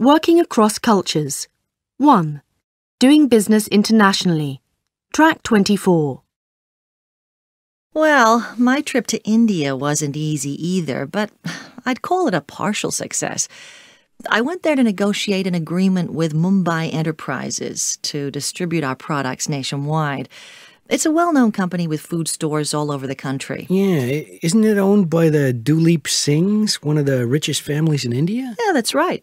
Working across cultures. 1. Doing business internationally. Track 24. Well, my trip to India wasn't easy either, but I'd call it a partial success. I went there to negotiate an agreement with Mumbai Enterprises to distribute our products nationwide. It's a well-known company with food stores all over the country. Yeah, isn't it owned by the Duleep Singhs, one of the richest families in India? Yeah, that's right.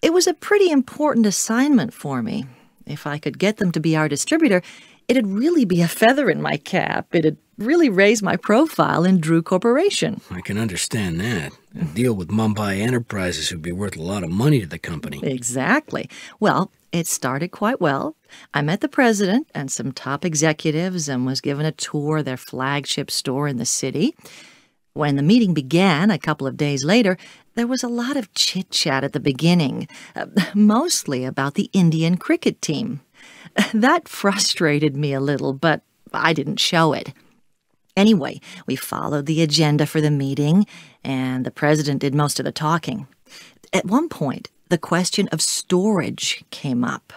It was a pretty important assignment for me. If I could get them to be our distributor, it'd really be a feather in my cap. It'd really raise my profile in Drew Corporation. I can understand that. A deal with Mumbai Enterprises would be worth a lot of money to the company. Exactly. Well, it started quite well. I met the president and some top executives and was given a tour of their flagship store in the city. When the meeting began a couple of days later, there was a lot of chit-chat at the beginning, mostly about the Indian cricket team. That frustrated me a little, but I didn't show it. Anyway, we followed the agenda for the meeting, and the president did most of the talking. At one point, the question of storage came up.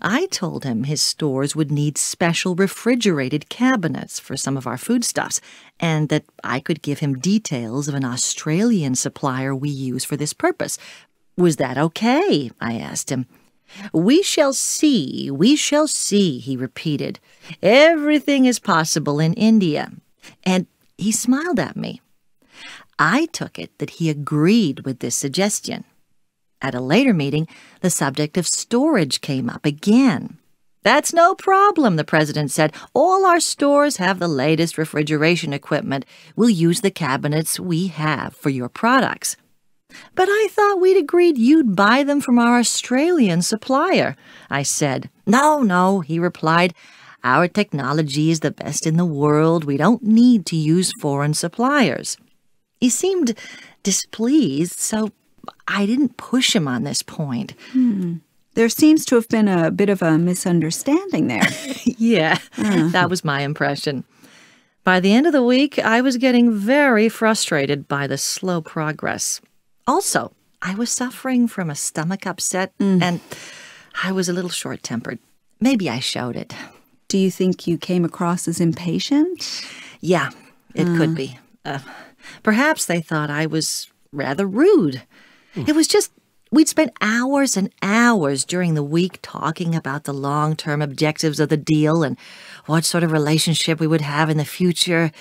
I told him his stores would need special refrigerated cabinets for some of our foodstuffs, and that I could give him details of an Australian supplier we use for this purpose. Was that okay? I asked him. We shall see, he repeated. Everything is possible in India. And he smiled at me. I took it that he agreed with this suggestion. At a later meeting, the subject of storage came up again. That's no problem, the president said. All our stores have the latest refrigeration equipment. We'll use the cabinets we have for your products. But I thought we'd agreed you'd buy them from our Australian supplier, I said. No, he replied. Our technology is the best in the world. We don't need to use foreign suppliers. He seemed displeased, so I didn't push him on this point. There seems to have been a bit of a misunderstanding there. Yeah, that was my impression. By the end of the week, I was getting very frustrated by the slow progress. Also, I was suffering from a stomach upset, and I was a little short-tempered. Maybe I showed it. Do you think you came across as impatient? Yeah, it could be. Perhaps they thought I was rather rude. It was just, we'd spent hours and hours during the week talking about the long-term objectives of the deal and what sort of relationship we would have in the future.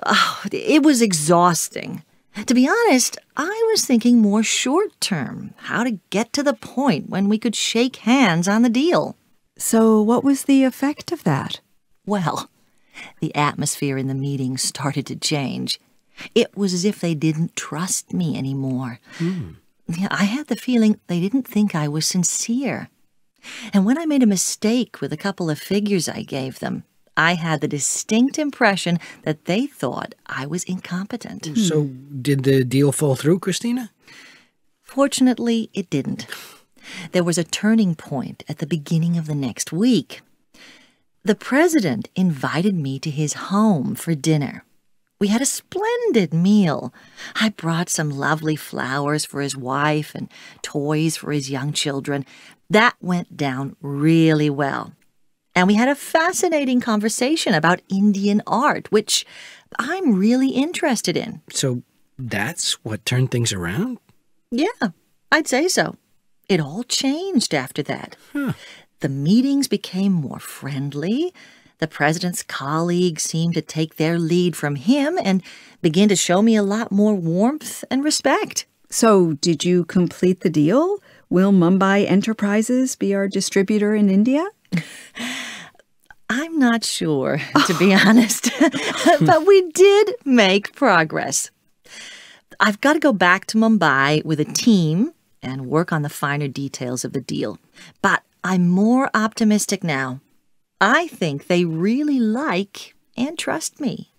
Oh, it was exhausting. To be honest, I was thinking more short-term, how to get to the point when we could shake hands on the deal. So what was the effect of that? Well, the atmosphere in the meeting started to change. It was as if they didn't trust me anymore. I had the feeling they didn't think I was sincere. And when I made a mistake with a couple of figures I gave them, I had the distinct impression that they thought I was incompetent. So did the deal fall through, Christina? Fortunately, it didn't. There was a turning point at the beginning of the next week. The president invited me to his home for dinner. We had a splendid meal. I brought some lovely flowers for his wife and toys for his young children. That went down really well. And we had a fascinating conversation about Indian art, which I'm really interested in. So that's what turned things around? Yeah, I'd say so. It all changed after that. The meetings became more friendly. The president's colleagues seemed to take their lead from him and begin to show me a lot more warmth and respect. So did you complete the deal? Will Mumbai Enterprises be our distributor in India? I'm not sure, to be honest. But we did make progress. I've got to go back to Mumbai with a team and work on the finer details of the deal. But I'm more optimistic now. I think they really like and trust me.